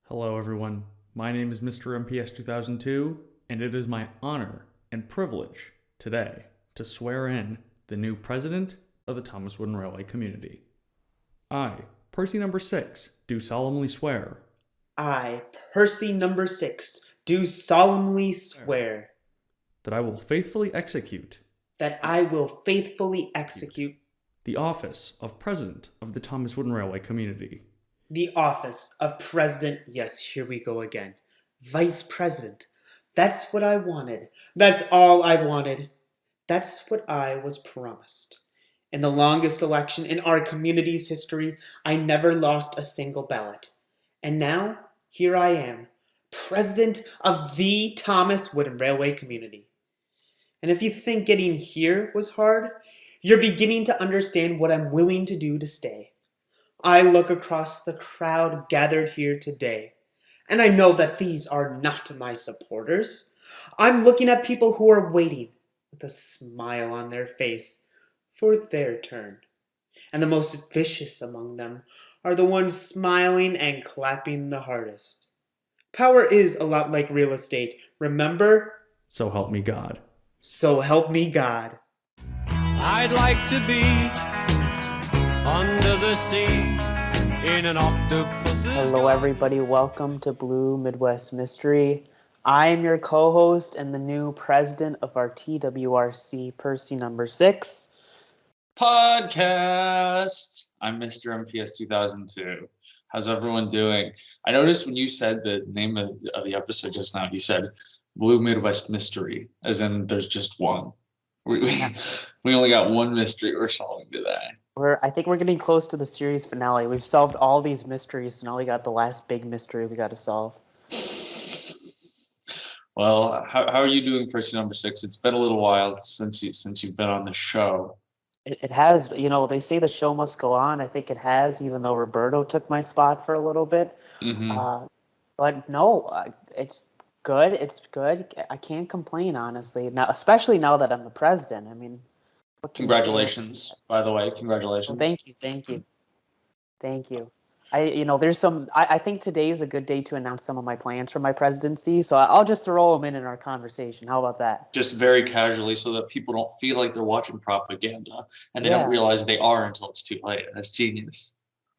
Hello, everyone. My name is Mr. MPS 2002, and it is my honor and privilege today to swear in the new president of the Thomas Wooden Railway community. I, Percy number 6, do solemnly swear I, Percy number 6, do solemnly swear that I will faithfully execute that I will faithfully execute the office of president of the Thomas Wooden Railway community the office of president. Yes, here we go again. Vice president. That's what I wanted. That's all I wanted. That's what I was promised. In the longest election in our community's history, I never lost a single ballot. And now, here I am, president of the Thomas Wooden Railway community. And if you think getting here was hard, you're beginning to understand what I'm willing to do to stay. I look across the crowd gathered here today, and I know that these are not my supporters. I'm looking at people who are waiting with a smile on their face for their turn. And the most vicious among them are the ones smiling and clapping the hardest. Power is a lot like real estate, remember? So help me God. So help me God. I'd like to be under the sea in an octopus's Hello, everybody. Welcome to Blue Midwest Mystery. I am your co-host and the new president of our TWRC, Percy number 6. Podcast. I'm Mr. MPS 2002. How's everyone doing? I noticed when you said the name of the episode just now, you said Blue Midwest Mystery, as in there's just one. We only got one mystery we're solving today. I think we're getting close to the series finale. We've solved all these mysteries, so now we got the last big mystery we got to solve. Well, how are you doing, Percy number 6? It's been a little while since you've been on the show. It has, they say the show must go on. I think it has, even though Roberto took my spot for a little bit. Mm-hmm. But no, it's good. It's good. I can't complain, honestly. Now, especially now that I'm the president. I mean, what can you say? Congratulations, by the way. Congratulations. Well, thank you. There's some. I think today is a good day to announce some of my plans for my presidency. So I'll just throw them in our conversation. How about that? Just very casually, so that people don't feel like they're watching propaganda and they don't realize they are until it's too late. That's genius.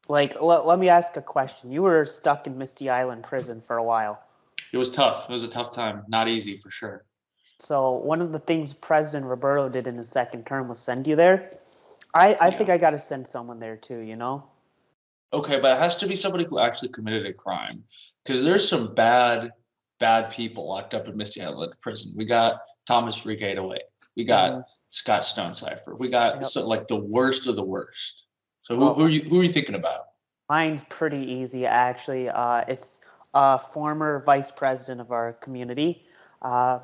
Like, let me ask a question. You were stuck in Misty Island Prison for a while. It was tough. It was a tough time. Not easy for sure. So one of the things President Roberto did in his second term was send you there. I think I got to send someone there too, Okay, but it has to be somebody who actually committed a crime, because there's some bad people locked up in Misty Island Prison. We got Thomas Freak 808. We got Scott Stonecipher. We got the worst of the worst. So who are you thinking about? Mine's pretty easy, actually. It's a former vice president of our community.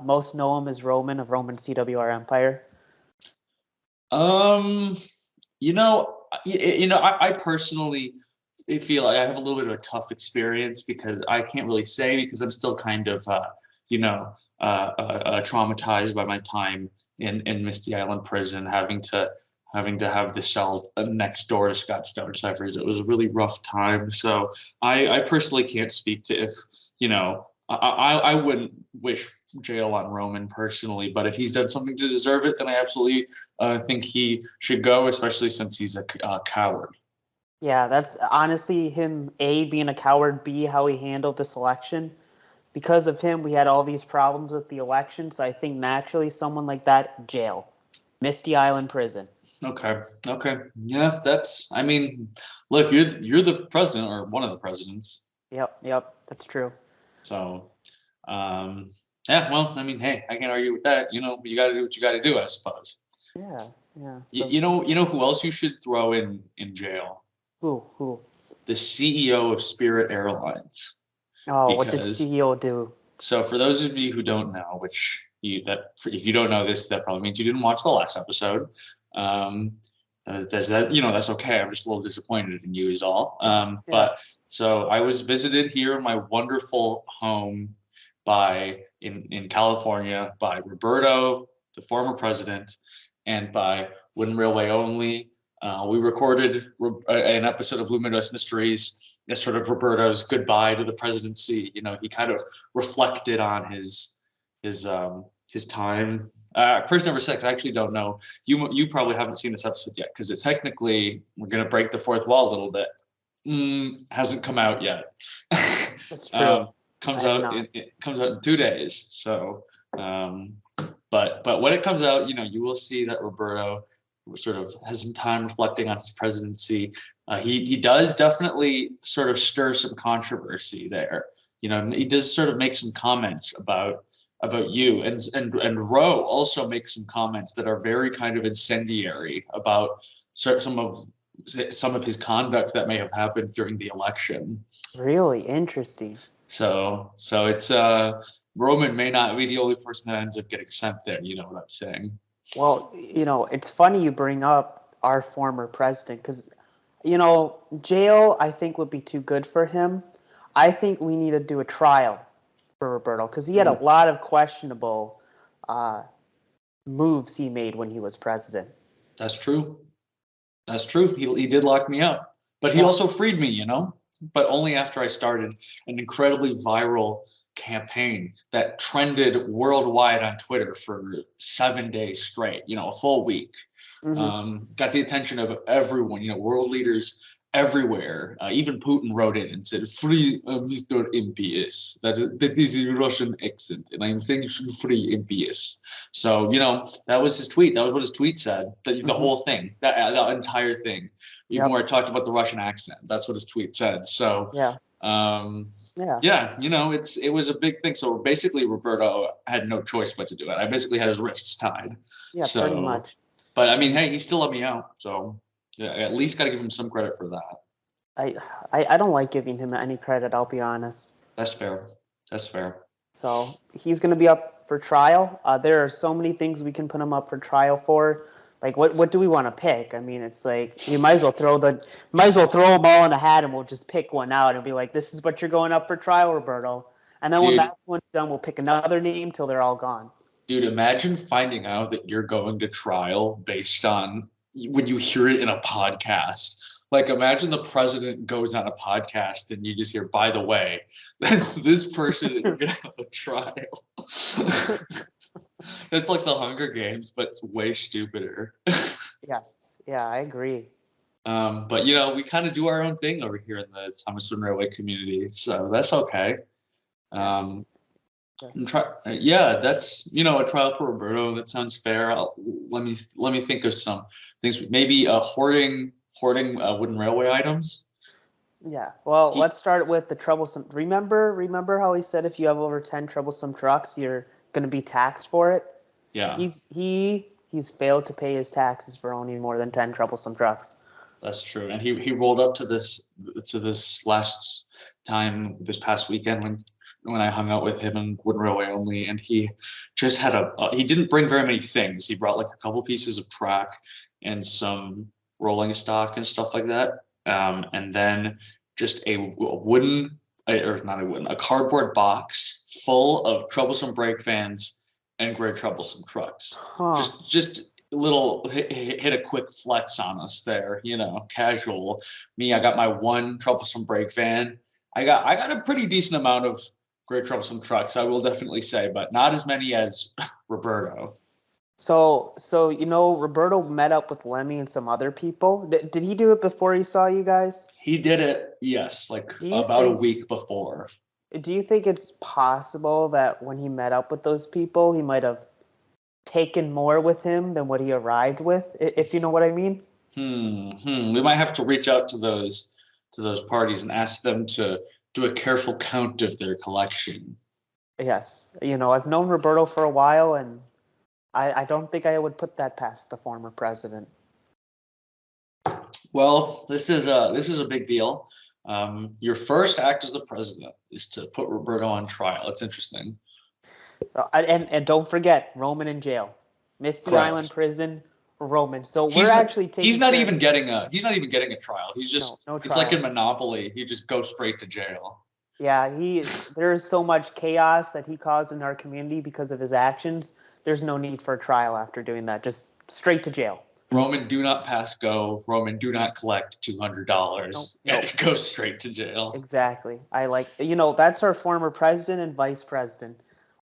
Most know him as Roman of Roman CWR Empire. I personally feel like I have a little bit of a tough experience, because I can't really say, because I'm still kind of, traumatized by my time in Misty Island Prison, having to have the cell next door to Scott Stonecipher's. It was a really rough time. So I personally can't speak to if, I wouldn't wish jail on Roman personally, but if he's done something to deserve it, then I absolutely think he should go, especially since he's a coward. Yeah, that's honestly him, A, being a coward, B, how he handled this election. Because of him, we had all these problems with the election, so I think naturally someone like that, jail. Misty Island Prison. Okay. Yeah, look, you're the president, or one of the presidents. Yep, that's true. So, yeah, well, hey, I can't argue with that. You got to do what you got to do, I suppose. Yeah. So, you know who else you should throw in jail? Who? The CEO of Spirit Airlines. Oh, what did CEO do? So, for those of you who don't know, if you don't know this, that probably means you didn't watch the last episode. That's okay. I'm just a little disappointed in you, is all. But so I was visited here in my wonderful home in California by Roberto, the former president, and by Wooden Railway Only. We recorded an episode of Blue Midwest Mysteries sort of Roberto's goodbye to the presidency. He kind of reflected on his time. First number 6, I actually don't know. You probably haven't seen this episode yet because it's technically, we're gonna break the fourth wall a little bit. Hasn't come out yet. That's true. Comes out. It comes out in 2 days. So, but when it comes out, you will see that Roberto sort of has some time reflecting on his presidency. He does definitely sort of stir some controversy there. He does sort of make some comments about you, and Roe also makes some comments that are very kind of incendiary about some of his conduct that may have happened during the election. Really interesting. So it's Roman may not be the only person that ends up getting sent there. You know what I'm saying? Well, it's funny you bring up our former president because, jail I think would be too good for him. I think we need to do a trial for Roberto because he had a lot of questionable moves he made when he was president. That's true. He did lock me up, but he also freed me, but only after I started an incredibly viral campaign that trended worldwide on Twitter for 7 days straight, a full week. Got the attention of everyone, world leaders everywhere. Even Putin wrote in and said, "Free Mr. MPS. That is a Russian accent, and I'm saying you should free MPS." So, that was his tweet. That was what his tweet said. The whole thing, that entire thing, even where it talked about the Russian accent. That's what his tweet said. So, it was a big thing. So basically, Roberto had no choice but to do it. I basically had his wrists tied. Yeah, so, pretty much. But I mean, hey, he still let me out. So yeah, I at least got to give him some credit for that. I don't like giving him any credit. I'll be honest. That's fair. So he's going to be up for trial. There are so many things we can put him up for trial for. Like, what do we want to pick? I mean, it's like you might as well throw them all in a hat, and we'll just pick one out and be like, "This is what you're going up for trial, Roberto." And then when that one's done, we'll pick another name till they're all gone. Dude, imagine finding out that you're going to trial based on when you hear it in a podcast. Like, imagine the president goes on a podcast and you just hear, "By the way, this person is going to have a trial." It's like the Hunger Games, but it's way stupider. Yes. Yeah, I agree. But, we kind of do our own thing over here in the Thomas Wooden Railway community, so that's okay. Yes. That's, a trial for Roberto. That sounds fair. Let me think of some things. Maybe hoarding wooden railway items. Yeah. Well, let's start with the troublesome. Remember how he said if you have over 10 troublesome trucks, you're going to be taxed for it? Yeah. He's failed to pay his taxes for owning more than 10 troublesome trucks. That's true. And he rolled up to this last time this past weekend when I hung out with him in Wooden Railway only, and he just had he didn't bring very many things. He brought like a couple pieces of track and some rolling stock and stuff like that. And then just a cardboard box full of troublesome brake fans and great troublesome trucks. Huh. Just a little hit a quick flex on us there, casual. Me, I got my one troublesome brake van. I got a pretty decent amount of great troublesome trucks, I will definitely say, but not as many as Roberto. So Roberto met up with Lemmy and some other people. Did he do it before he saw you guys? He did it, yes, a week before. Do you think it's possible that when he met up with those people, he might have taken more with him than what he arrived with, if you know what I mean? We might have to reach out to those parties and ask them to do a careful count of their collection. Yes. I've known Roberto for a while, and I don't think I would put that past the former president. Well, this is a big deal. Your first act as the president is to put Roberto on trial. It's interesting. And don't forget, Roman in jail, Misty Correct. Island Prison, Roman. So we're actually taking. He's not even getting a trial. He's just no it's trial. like in Monopoly. He just goes straight to jail. Yeah, there is so much chaos that he caused in our community because of his actions. There's no need for a trial after doing that. Just straight to jail. Roman, do not pass go. Roman, do not collect $200. Nope, And nope. it goes straight to jail. Exactly. That's our former president and vice president.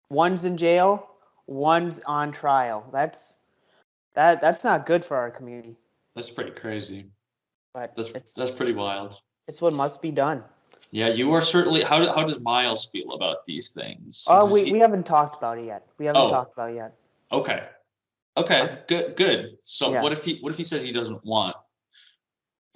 One's in jail, one's on trial. That's not good for our community. That's pretty crazy. But That's pretty wild. it's what must be done. Yeah, you are certainly. How does Miles feel about these things? Oh, we haven't talked about it yet. Okay. Okay. Good. So Yeah. what if he says he doesn't want?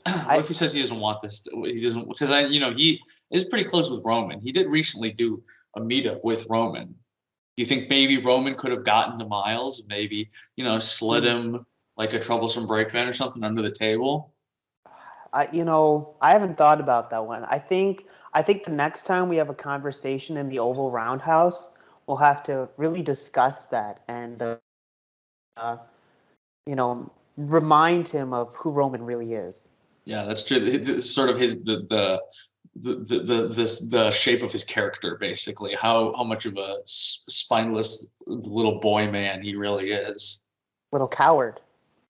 What if he says he doesn't want this? He doesn't, because he is pretty close with Roman. He did recently do a meetup with Roman. Do you think maybe Roman could have gotten to Miles, maybe slid him like a troublesome brakeman or something under the table? I haven't thought about that one. I think the next time we have a conversation in the Oval Roundhouse, we'll have to really discuss that and remind him of who Roman really is. Yeah, that's true. It's sort of the shape of his character, basically. How much of a spineless little boy man he really is. Little coward.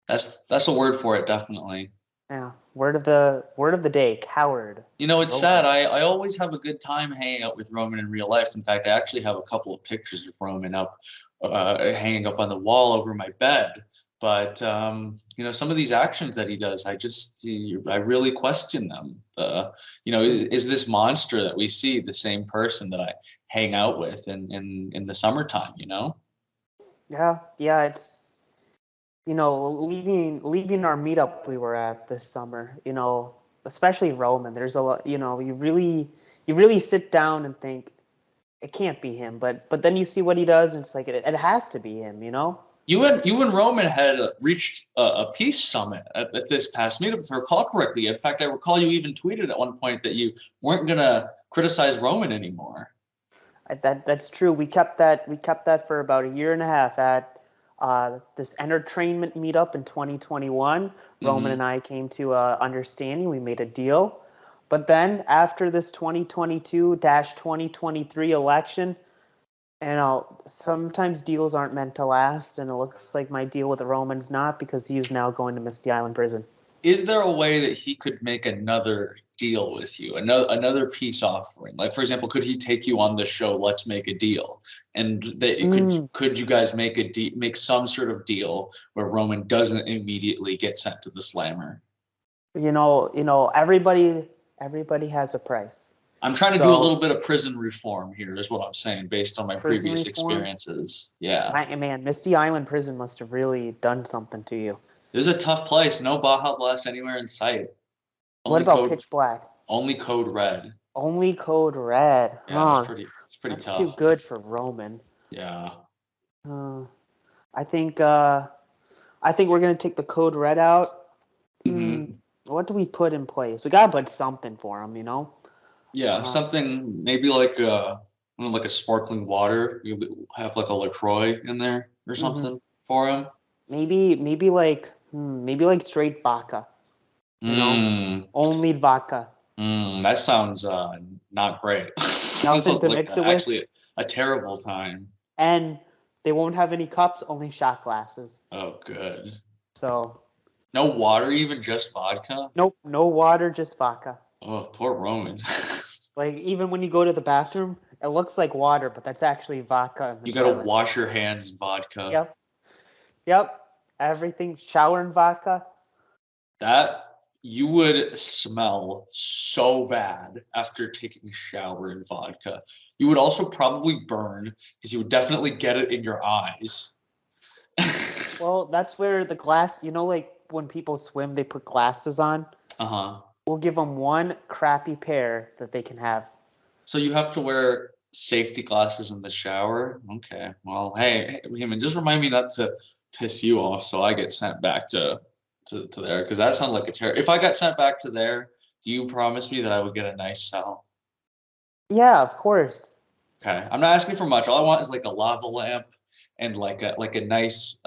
That's a word for it, definitely. Yeah. Word of the day, coward. It's sad. I always have a good time hanging out with Roman in real life. In fact, I actually have a couple of pictures of Roman up, hanging up on the wall over my bed. But some of these actions that he does, I really question them. Is this monster that we see the same person that I hang out with in the summertime? Yeah. It's leaving our meetup we were at this summer. Especially Roman. There's a lot. You really sit down and think it can't be him, but then you see what he does, and it's like it has to be him. You and Roman had reached a peace summit at this past meetup, if I recall correctly. In fact, I recall you even tweeted at one point that you weren't going to criticize Roman anymore. That's true. We kept that for about a year and a half at this entertainment meetup in 2021. Roman and I came to an understanding. We made a deal. But then after this 2022-2023 election, sometimes deals aren't meant to last, and it looks like my deal with Roman's not, because he is now going to Misty Island Prison. Is there a way that he could make another deal with you, another peace offering? Like, for example, could he take you on the show, Let's Make a Deal? And could you guys make some sort of deal where Roman doesn't immediately get sent to the slammer? Everybody has a price. I'm trying to do a little bit of prison reform here, is what I'm saying, based on my previous experiences. Yeah. Man, Misty Island Prison must have really done something to you. It was a tough place. No Baja Blast anywhere in sight. What about Pitch Black? Only Code Red. Only Code Red. Yeah, it's pretty That's tough. too good for Roman. Yeah. I think we're gonna take the Code Red out. Mm-hmm. What do we put in place? We gotta put something for him, Yeah, something maybe like a sparkling water. You have like a LaCroix in there or something for him. Maybe like straight vodka. Only vodka. That sounds not great. Nothing to mix it with. Actually, a terrible time. And they won't have any cups, only shot glasses. Oh, good. So. No water, even just vodka? Nope, no water, just vodka. Oh, poor Roman. Like, even when you go to the bathroom, it looks like water, but that's actually vodka. You gotta wash your hands in vodka. Yep. Everything, shower in vodka. That, you would smell so bad after taking a shower in vodka. You would also probably burn, because you would definitely get it in your eyes. Well, that's where the glass, like when people swim, they put glasses on. Uh-huh. We'll give them one crappy pair that they can have. So you have to wear safety glasses in the shower? Okay. Well, hey, man, just remind me not to piss you off so I get sent back to there, because that sounds like a terror. If I got sent back to there, do you promise me that I would get a nice cell? Yeah, of course. Okay. I'm not asking for much. All I want is like a lava lamp and like a nice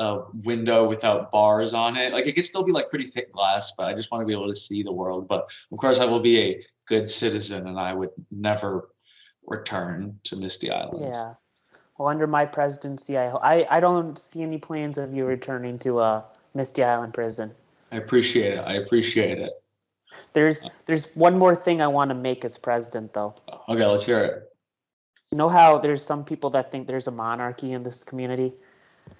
window without bars on it. Like, it could still be like pretty thick glass, but I just want to be able to see the world. But of course, I will be a good citizen, and I would never return to Misty Island. Yeah. Well, under my presidency, I don't see any plans of you returning to Misty Island Prison. I appreciate it. I appreciate it. There's one more thing I want to make as president, though. Okay, let's hear it. You know how there's some people that think there's a monarchy in this community?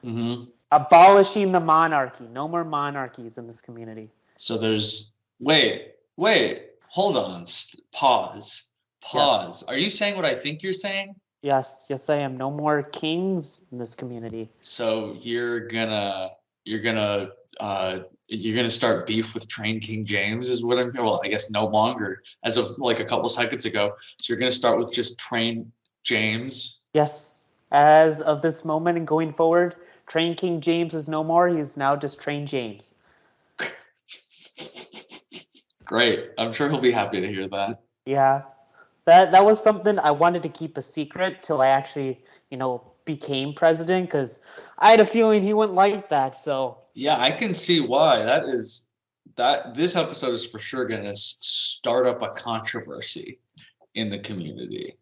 Mm-hmm. Abolishing the monarchy. No more monarchies in this community. So there's wait, hold on, pause. Yes. Are you saying what I think you're saying? Yes, I am. No more kings in this community. So you're gonna start beef with Train King James is what I'm. Well, I guess no longer as of like a couple seconds ago. So you're gonna start with just Train James. Yes, as of this moment and going forward, Train King James is no more. He is now just Train James. Great. I'm sure he'll be happy to hear that. Yeah, that was something I wanted to keep a secret till I actually, became president, because I had a feeling he wouldn't like that. So yeah, I can see why. This episode is for sure going to start up a controversy in the community.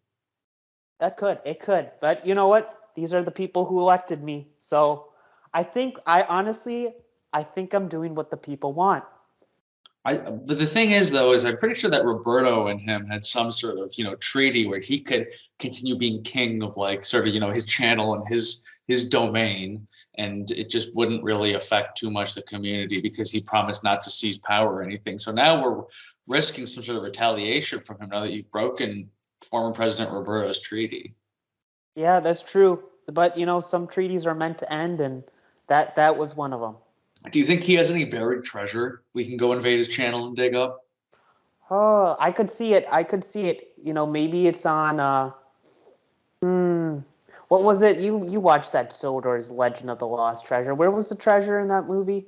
it could. But you know what? These are the people who elected me. So I think I'm doing what the people want. But the thing is, though, is I'm pretty sure that Roberto and him had some sort of, treaty where he could continue being king of like sort of, his channel and his domain, and it just wouldn't really affect too much the community because he promised not to seize power or anything. So now we're risking some sort of retaliation from him now that you've broken former President Roberto's treaty. Yeah, that's true. But some treaties are meant to end, and that was one of them. Do you think he has any buried treasure we can go invade his channel and dig up? Oh, I could see it. Maybe it's on. What was it? You watched that Sodor's Legend of the Lost Treasure. Where was the treasure in that movie?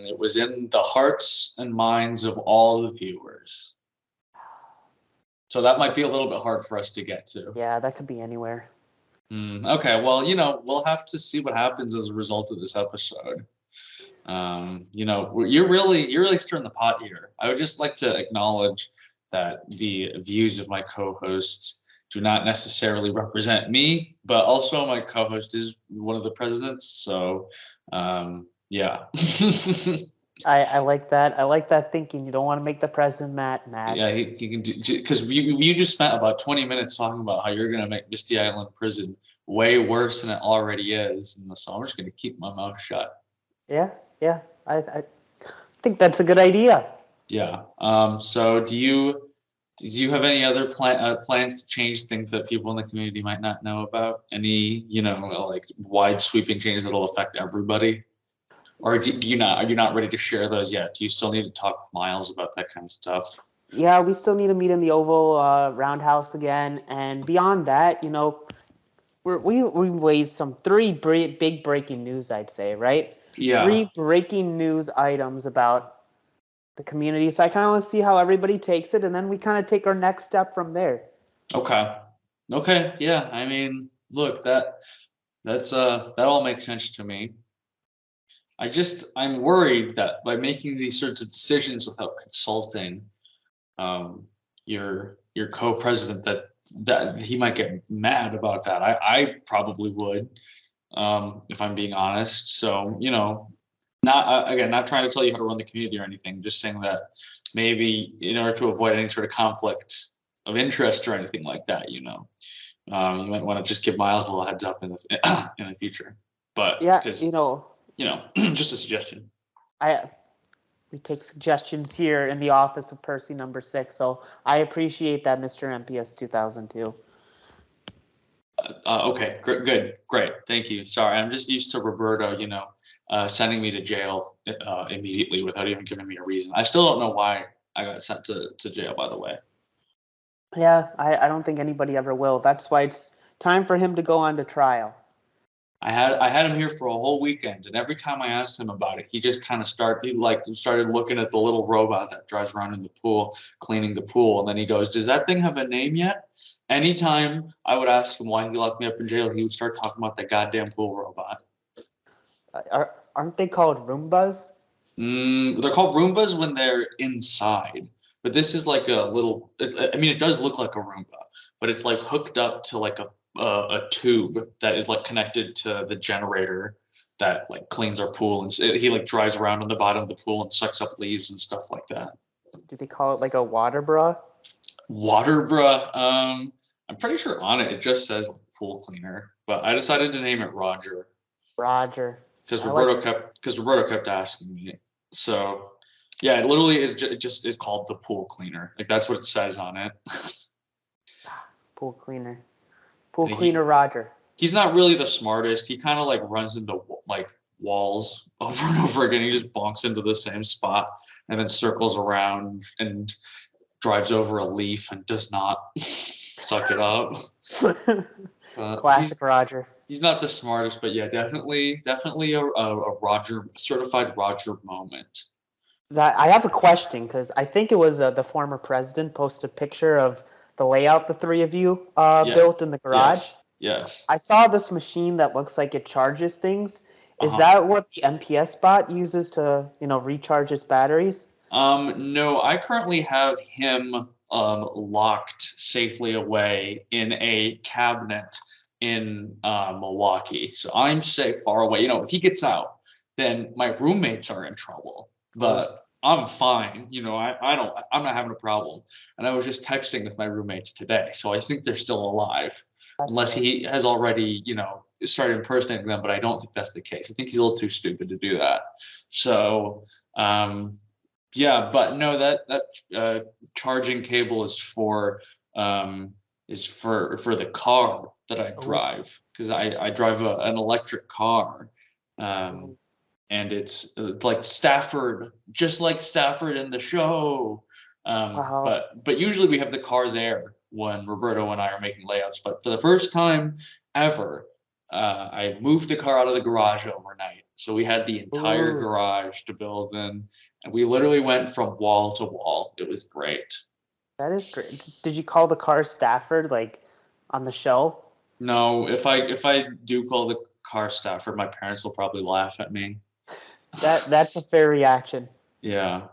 It was in the hearts and minds of all the viewers. So that might be a little bit hard for us to get to. Yeah, that could be anywhere. Okay, well, we'll have to see what happens as a result of this episode. You're really stirring the pot here. I would just like to acknowledge that the views of my co-hosts do not necessarily represent me, but also my co-host is one of the presidents. So, yeah. I like that. I like that thinking. You don't want to make the president mad. Yeah, he can do, because you just spent about 20 minutes talking about how you're going to make Misty Island Prison way worse than it already is, and so I'm just going to keep my mouth shut. Yeah. I think that's a good idea. Yeah. So do you have any other plans to change things that people in the community might not know about? Any like wide sweeping changes that'll affect everybody? Or are you not ready to share those yet? Do you still need to talk with Miles about that kind of stuff? Yeah, we still need to meet in the Oval Roundhouse again, and beyond that, we raised some three big breaking news, I'd say, right? Yeah. 3 breaking news items about the community. So I kind of want to see how everybody takes it, and then we kind of take our next step from there. Okay. Yeah. I mean, look, that all makes sense to me. I'm worried that by making these sorts of decisions without consulting your co-president, that he might get mad about that. I probably would, if I'm being honest. So, not trying to tell you how to run the community or anything, just saying that maybe in order to avoid any sort of conflict of interest or anything like that, you might want to just give Miles a little heads up in the future. But yeah, just a suggestion. We take suggestions here in the office of Percy number 6, so I appreciate that, Mr. MPS 2002. Okay, good, great, thank you. Sorry, I'm just used to Roberto, sending me to jail immediately without even giving me a reason. I still don't know why I got sent to jail, by the way. Yeah, I don't think anybody ever will. That's why it's time for him to go on to trial. I had him here for a whole weekend, and every time I asked him about it, he just kind of started looking at the little robot that drives around in the pool, cleaning the pool, and then he goes, "Does that thing have a name yet?" Anytime I would ask him why he locked me up in jail, he would start talking about the goddamn pool robot. Aren't they called Roombas? They're called Roombas when they're inside, but this is like a little. It does look like a Roomba, but it's like hooked up to like a tube that is like connected to the generator that like cleans our pool, and he like drives around on the bottom of the pool and sucks up leaves and stuff like that. Do they call it like a water bra? Water bra. I'm pretty sure on it just says pool cleaner, but I decided to name it Roger Roger. because I like Roberto kept asking me. So yeah, it literally is it just is called the pool cleaner. Like that's what it says on it. Pool cleaner. Pool And cleaner Roger. he's not really the smartest. He kind of like runs into like walls over and over again. He just bonks into the same spot and then circles around and drives over a leaf and does not suck it up. Classic Roger. He's not the smartest, but yeah, definitely a Roger certified Roger moment. I have a question because I think it was the former president posted a picture of the layout the three of you built in the garage. Yes. I saw this machine that looks like it charges things. Is Uh-huh. that what the MPS bot uses to, recharge its batteries? No, I currently have him locked safely away in a cabinet in Milwaukee. So I'm safe far away. If he gets out, then my roommates are in trouble. But I'm fine. I'm not having a problem. And I was just texting with my roommates today. So I think they're still alive. Unless he has already, started impersonating them, but I don't think that's the case. I think he's a little too stupid to do that. So, yeah, but no, that charging cable is for the car that I drive, because I drive an electric car, and it's like Stafford, just like Stafford in the show. Wow. But usually we have the car there when Roberto and I are making layouts. But for the first time ever, I moved the car out of the garage overnight. So we had the entire garage to build in, and we literally went from wall to wall. It was great. That is great. Did you call the car Stafford, like on the show? No, if I do call the car Stafford, my parents will probably laugh at me. That's a fair reaction. Yeah.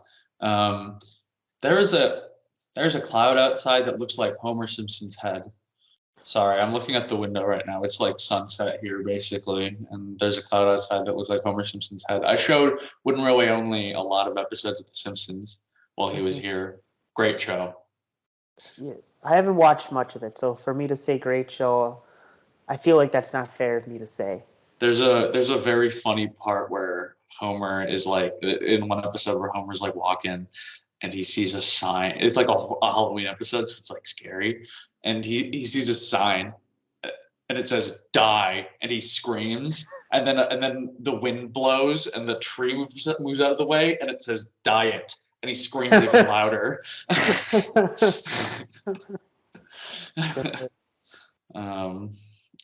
There's a cloud outside that looks like Homer Simpson's head. Sorry, I'm looking at the window right now. It's like sunset here, basically, and there's a cloud outside that looks like Homer Simpson's head. I showed Wooden Railway Only a lot of episodes of The Simpsons while he was here. Great show. Yeah, I haven't watched much of it, so for me to say great show, I feel like that's not fair of me to say. There's a very funny part where Homer is like, in one episode where Homer's like walking and he sees a sign. It's like a Halloween episode, so it's like scary. And he sees a sign and it says die, and he screams, and then the wind blows and the tree moves out of the way and it says diet, and he screams even louder.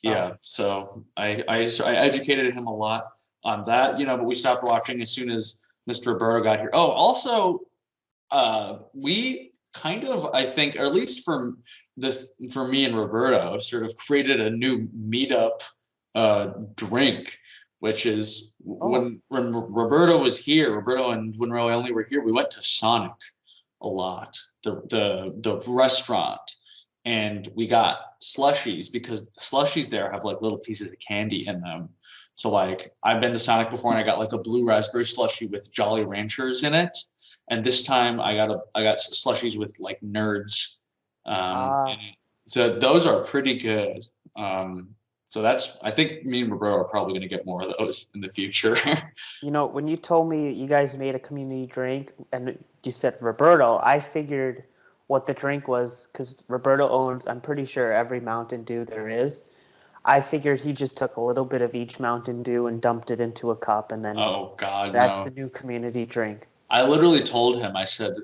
Yeah, so I educated him a lot on that, but we stopped watching as soon as Mr. Roberto got here. Oh, also, we kind of, I think, or at least for me and Roberto, sort of created a new meetup drink, which is when Roberto was here, Roberto and when Roy only were here, we went to Sonic a lot, the restaurant, and we got slushies, because the slushies there have like little pieces of candy in them. So like I've been to Sonic before and I got like a blue raspberry slushie with Jolly Ranchers in it. And this time I got slushies with like Nerds. So those are pretty good. So I think me and Roberto are probably going to get more of those in the future. When you told me you guys made a community drink and you said Roberto, I figured what the drink was, because Roberto owns, I'm pretty sure, every Mountain Dew there is. I figured he just took a little bit of each Mountain Dew and dumped it into a cup, and then that's the new community drink. I literally told him, I said,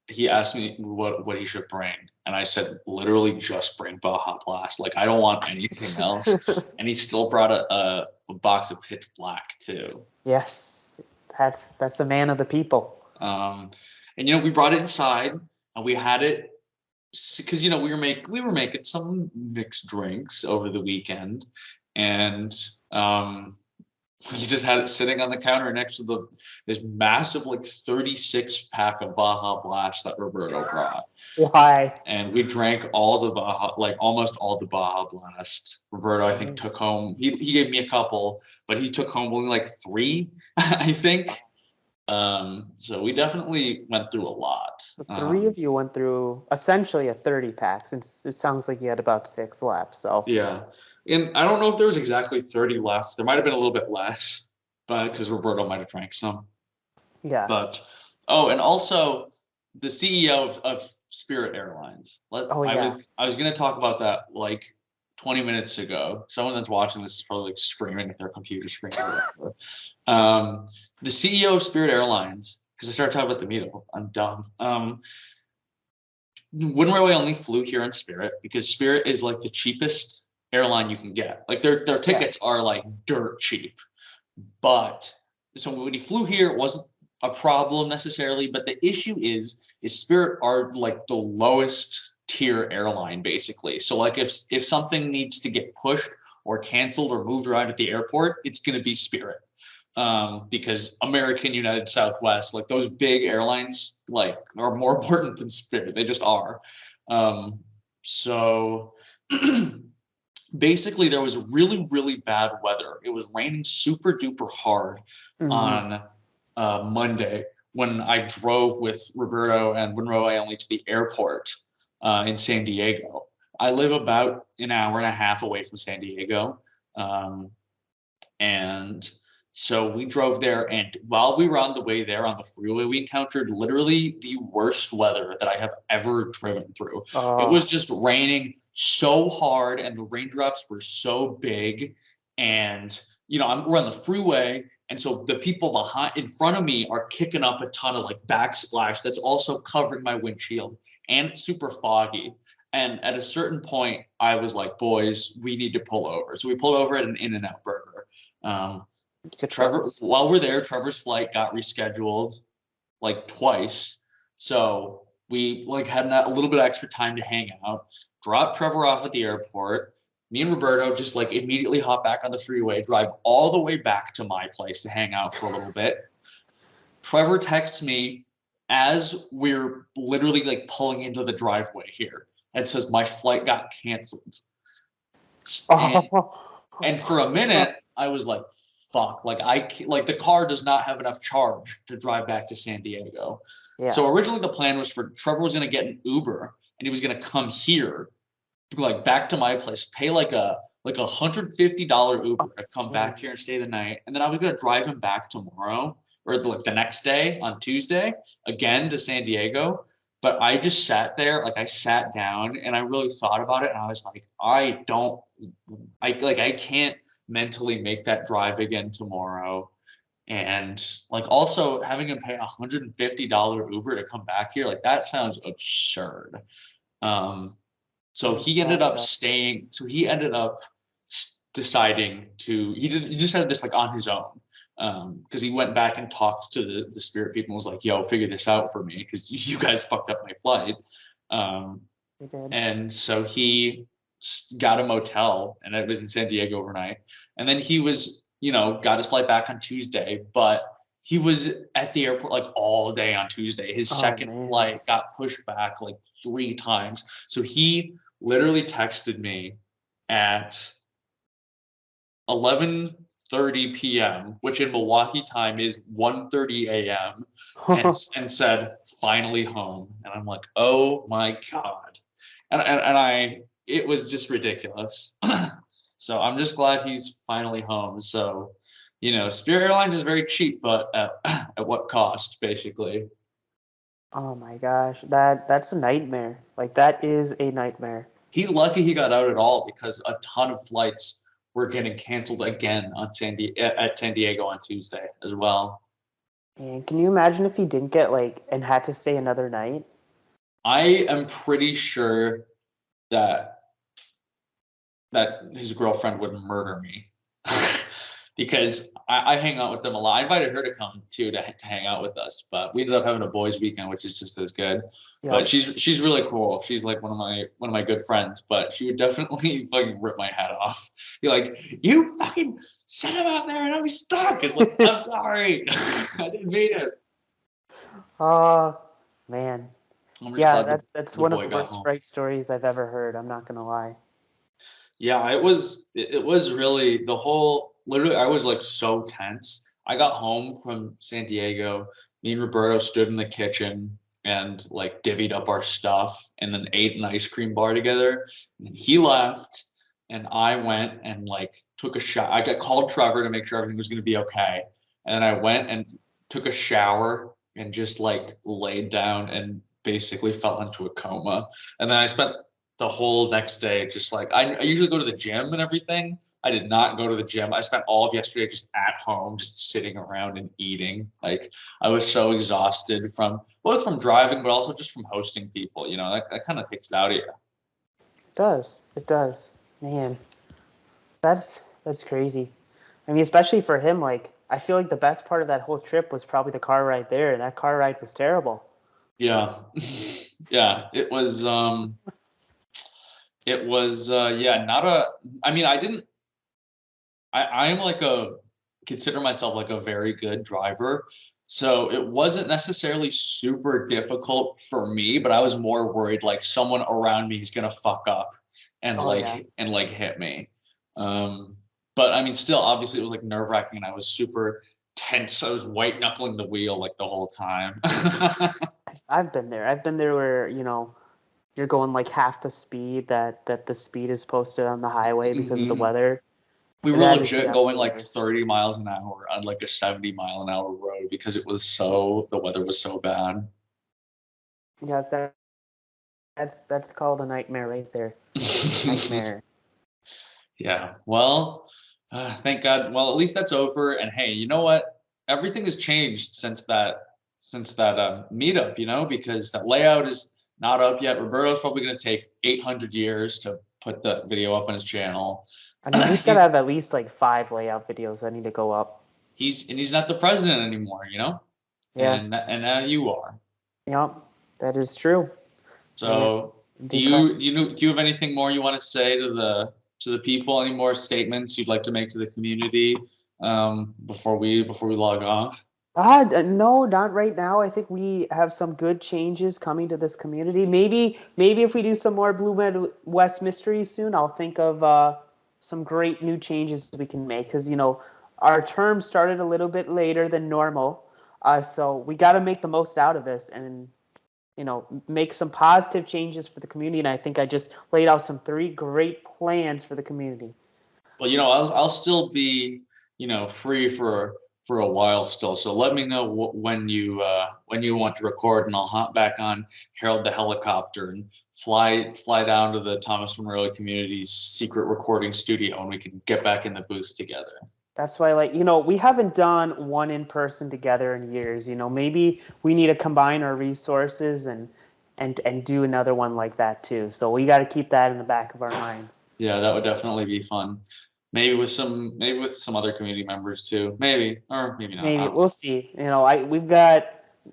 he asked me what he should bring, and I said, literally just bring Baja Blast. Like, I don't want anything else. And he still brought a box of Pitch Black too. Yes, that's a man of the people. And we brought it inside, and we had it because we were making some mixed drinks over the weekend, and He just had it sitting on the counter next to this massive like 36 pack of Baja Blast that Roberto brought. Why? And we drank all the Baja, like almost all the Baja Blast. Roberto, I think, took home. He gave me a couple, but he took home only like 3, I think. So we definitely went through a lot. The 3 of you went through essentially a 30 pack, since it sounds like you had about 6 left. So Yeah, and I don't know if there was exactly 30 left. There might have been a little bit less, but because Roberto might have drank some. yeah. But and also the CEO of Spirit Airlines. I was going to talk about that like 20 minutes ago. Someone that's watching this is probably like screaming at their computer screen or whatever. The CEO of Spirit Airlines, because I started talking about the meetup. I'm dumb. Wouldn't Railway only flew here on Spirit because Spirit is like the cheapest airline you can get. Like their tickets are like dirt cheap. But so when he flew here, it wasn't a problem necessarily, but the issue is Spirit are like the lowest tier airline basically. So like if something needs to get pushed or canceled or moved around at the airport, it's going to be Spirit. Because American, United, Southwest, like those big airlines, like are more important than Spirit. They just are. So basically, there was really, really bad weather. It was raining super duper hard on Monday when I drove with Roberto and Monroe only to the airport in San Diego. I live about an hour and a half away from San Diego, and so we drove there, and while we were on the way there on the freeway, we encountered literally the worst weather that I have ever driven through. It was just raining so hard, and the raindrops were so big. And, we're on the freeway, and so the people in front of me are kicking up a ton of like backsplash that's also covering my windshield, and it's super foggy. And at a certain point, I was like, boys, we need to pull over. So we pulled over at an In-N-Out Burger. While we're there, Trevor's flight got rescheduled like twice. So we like had a little bit of extra time to hang out, dropped Trevor off at the airport. Me and Roberto just like immediately hop back on the freeway, drive all the way back to my place to hang out for a little bit. Trevor texts me as we're literally like pulling into the driveway here and says, my flight got canceled. And for a minute, I was like, fuck, like the car does not have enough charge to drive back to San Diego. Yeah. So originally the plan was for Trevor was going to get an Uber and he was going to come here, like back to my place, pay like a $150 Uber to come back here and stay the night. And then I was going to drive him back tomorrow or like the next day on Tuesday again to San Diego. But I just sat there, like I sat down and I really thought about it. And I was like, I can't mentally make that drive again tomorrow. And like also having him pay $150 Uber to come back here, like that sounds absurd. So he ended up staying. So he ended up deciding to, he just had this like on his own. Because he went back and talked to the Spirit people and was like, yo, figure this out for me because you guys fucked up my flight. And so he got a motel and it was in San Diego overnight. And then he was, got his flight back on Tuesday, but he was at the airport like all day on Tuesday. His second flight got pushed back like 3 times. So he literally texted me at 11:30 p.m., which in Milwaukee time is 1:30 a.m. and said, finally home. And I'm like, oh my God. And it was just ridiculous. So I'm just glad he's finally home. So, Spirit Airlines is very cheap, but at what cost, basically? Oh my gosh, that's a nightmare. Like that is a nightmare. He's lucky he got out at all because a ton of flights were getting canceled again on at San Diego on Tuesday as well. And can you imagine if he didn't get and had to stay another night? I am pretty sure that his girlfriend would murder me. because I hang out with them a lot. I invited her to come too to hang out with us, but we ended up having a boys' weekend, which is just as good. But Yep. she's really cool. She's like one of my good friends. But she would definitely fucking rip my head off. Be like, "You fucking set him out there and I was stuck." It's like, I'm sorry, I didn't mean it. Oh, man. I'm just Yeah, glad that's the one of boy the got worst home. strike stories I've ever heard. I'm not gonna lie. Yeah, it was really the whole literally I was like so tense. I got home from San Diego. Me and Roberto stood in the kitchen and like divvied up our stuff and then ate an ice cream bar together. And he left and I went and like took a shot. I got called Trevor to make sure everything was gonna be okay. And then I went and took a shower and just like laid down and basically fell into a coma. And then I spent the whole next day just like I usually go to the gym and everything. I did not go to the gym. I spent all of yesterday just at home, just sitting around and eating. Like I was so exhausted from both from driving, but also just from hosting people. You know, that kind of takes it out of you. It does. It does. Man, that's crazy. I mean, especially for him, like I feel like the best part of that whole trip was probably the car ride there, and that car ride was terrible. Yeah, yeah. It was yeah, not a. I mean, I didn't. I am like a consider myself like a very good driver. So it wasn't necessarily super difficult for me, but I was more worried like someone around me is gonna fuck up Oh yeah. and like hit me. Um, but I mean, still, obviously, it was like nerve wracking, and I was super tense. I was white knuckling the wheel like the whole time. I've been there. I've been there where, you're going like half the speed that the speed is posted on the highway because of the Mhm. weather. We were That is legit going definitely like worse. 30 miles an hour on like a 70-mile-an-hour road because the weather was so bad. Yeah, that's called a nightmare right there. Nightmare. Yeah. Well, thank God. Well, at least that's over. And hey, you know what? Everything has changed since that meetup. You know, because that layout is not up yet. Roberto's probably going to take 800 years to put the video up on his channel. I mean, he's got to have at least like 5 layout videos that need to go up. He's not the president anymore. You know, Yeah. and now you are. Yep. That is true. Man, So depressed. do you have anything more you want to say to the people? Any more statements you'd like to make to the community before we log off? No, not right now. I think we have some good changes coming to this community. Maybe if we do some more Blue West mysteries soon, I'll think of some great new changes we can make. Because our term started a little bit later than normal, so we got to make the most out of this and make some positive changes for the community. And I think I just laid out some 3 great plans for the community. Well, you know, I'll still be, you know, free for a while still. So let me know when you want to record, and I'll hop back on Harold the helicopter and fly down to the Thomas Monroe Community's secret recording studio, and we can get back in the booth together. That's why, we haven't done one in person together in years. Maybe we need to combine our resources and do another one like that too. So we got to keep that in the back of our minds. Yeah, that would definitely be fun. Maybe with some other community members too. Maybe or maybe not. Maybe we'll see.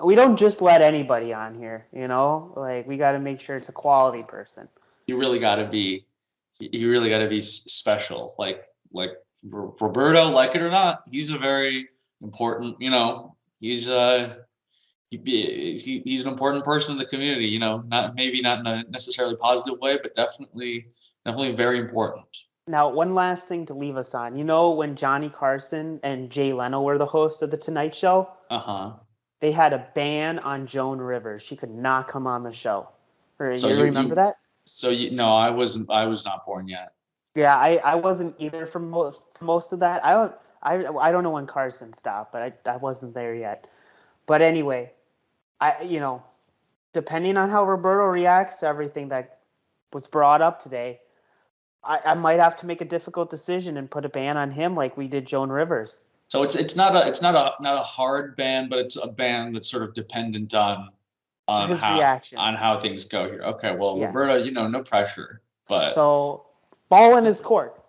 We don't just let anybody on here. Like we got to make sure it's a quality person. You really got to be special. Like Roberto, like it or not, he's a very important. You know, he's he's an important person in the community. You know, not in a necessarily positive way, but definitely very important. Now, one last thing to leave us on. When Johnny Carson and Jay Leno were the host of The Tonight Show, Uh-huh. they had a ban on Joan Rivers. She could not come on the show. So You remember that? So no, I was not born yet. Yeah, I wasn't either for most of that. I don't know when Carson stopped, but I wasn't there yet. But anyway, depending on how Roberto reacts to everything that was brought up today, I might have to make a difficult decision and put a ban on him like we did Joan Rivers. So it's not a hard ban, but it's a ban that's sort of dependent on His reaction. on how things go here. Okay, well, Yeah. Roberta, no pressure, but So ball in his court,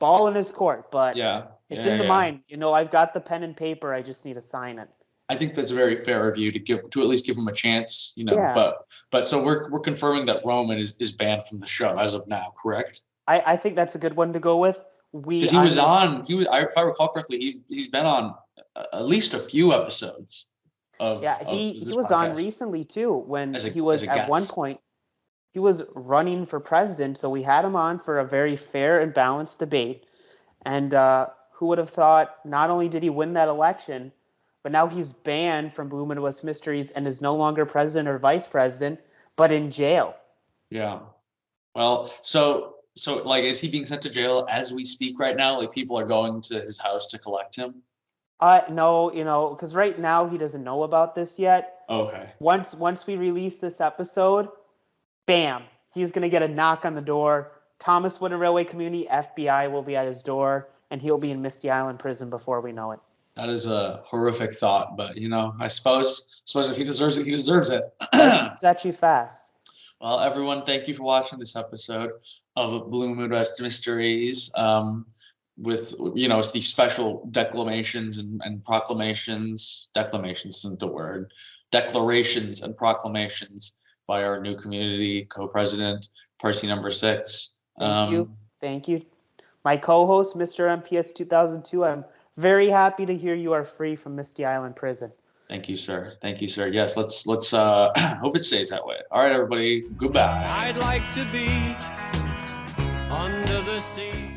but yeah, It's Yeah, in the yeah. mind. I've got the pen and paper. I just need to sign it. I think that's a very fair of you to at least give him a chance, Yeah. But so we're confirming that Roman is banned from the show as of now, correct? I think that's a good one to go with. Because if I recall correctly, he's been on at least a few episodes of Yeah, of he this was on podcast. recently too when As a- he was as a at one guest. point he was running for president, so we had him on for a very fair and balanced debate. And who would have thought not only did he win that election, but now he's banned from Luminous Mysteries and is no longer president or vice president, but in jail. Yeah. Well, so like, is he being sent to jail as we speak right now? Like, people are going to his house to collect him? No, because right now he doesn't know about this yet. Okay. Once we release this episode, bam, he's going to get a knock on the door. Thomas Wooden Railway Community, FBI will be at his door, and he'll be in Misty Island Prison before we know it. That is a horrific thought, but I suppose if he deserves it, he deserves it. It's actually fast. Well, everyone, thank you for watching this episode of Blue Moon West Mysteries. With the special declamations and proclamations. Declamations isn't the word. Declarations and proclamations by our new community co-president, Percy number 6. Thank you. My co-host, Mr. MPS 2002. I'm very happy to hear you are free from Misty Island Prison. Thank you, sir. Yes, let's hope it stays that way. All right, everybody. Goodbye. I'd like to be under the sea.